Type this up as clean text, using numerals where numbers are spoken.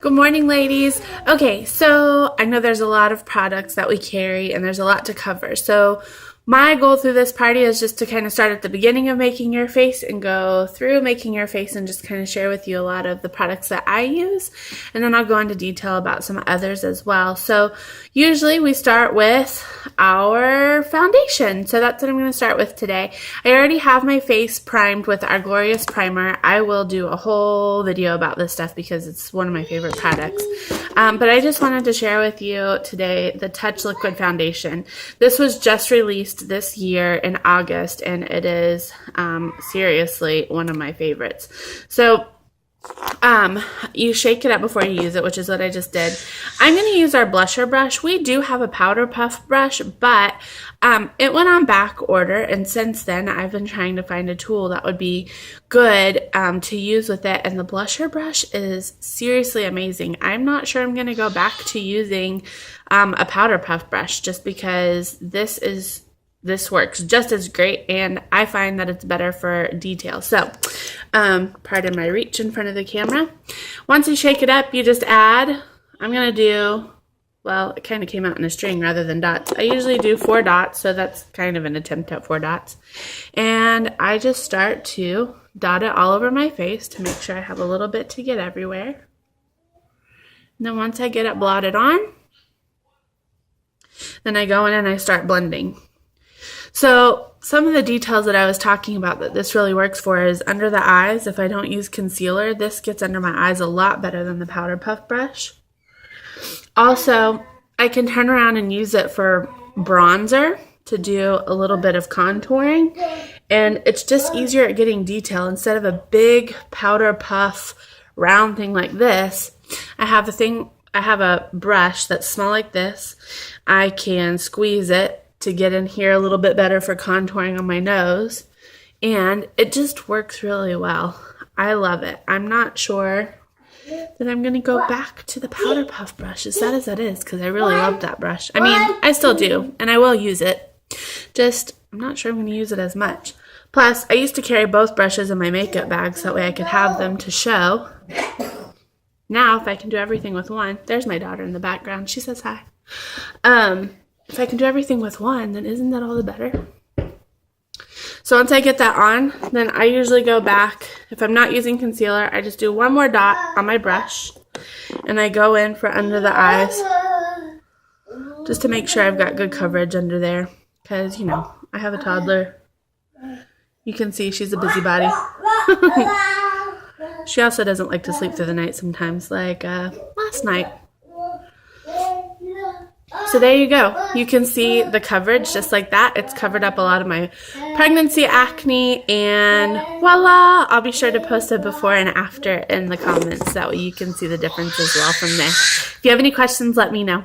Good morning, ladies. Okay, so I know there's a lot of products that we carry and there's a lot to cover. So my goal through this party is just to kind of start at the beginning of making your face and go through making your face and just kind of share with you a lot of the products that I use. And then I'll go into detail about some others as well. So usually we start with our foundation. So that's what I'm going to start with today. I already have my face primed with our Glorious Primer. I will do a whole video about this stuff because it's one of my favorite products. But I just wanted to share with you today the Touch Liquid Foundation. This was just released this year in August, and it is seriously one of my favorites. So you shake it up before you use it, which is what I just did. I'm going to use our blusher brush. We do have a powder puff brush, but it went on back order, and since then I've been trying to find a tool that would be good to use with it, and the blusher brush is seriously amazing. I'm not sure I'm going to go back to using a powder puff brush just because this works just as great, and I find that it's better for detail. So, pardon my reach in front of the camera. Once you shake it up, you just add, I'm going to do, well, it kind of came out in a string rather than dots. I usually do 4 dots, so that's kind of an attempt at 4 dots. And I just start to dot it all over my face to make sure I have a little bit to get everywhere. And then once I get it blotted on, then I go in and I start blending. So some of the details that I was talking about that this really works for is under the eyes. If I don't use concealer, this gets under my eyes a lot better than the powder puff brush. Also, I can turn around and use it for bronzer to do a little bit of contouring. And it's just easier at getting detail. Instead of a big powder puff round thing like this, I have a brush that's small like this. I can squeeze it to get in here a little bit better for contouring on my nose, and it just works really well. I love it. I'm not sure that I'm going to go back to the powder puff brush, as sad as that is, because I really love that brush. I mean, I still do, and I will use it. Just, I'm not sure I'm going to use it as much. Plus, I used to carry both brushes in my makeup bag, so that way I could have them to show. Now, if I can do everything with one, there's my daughter in the background. She says hi. If I can do everything with one, then isn't that all the better? So once I get that on, then I usually go back. If I'm not using concealer, I just do one more dot on my brush, and I go in for under the eyes just to make sure I've got good coverage under there because, you know, I have a toddler. You can see she's a busybody. She also doesn't like to sleep through the night sometimes, like last night. So there you go. You can see the coverage just like that. It's covered up a lot of my pregnancy acne, and voila! I'll be sure to post a before and after in the comments. That way you can see the difference as well from there. If you have any questions, let me know.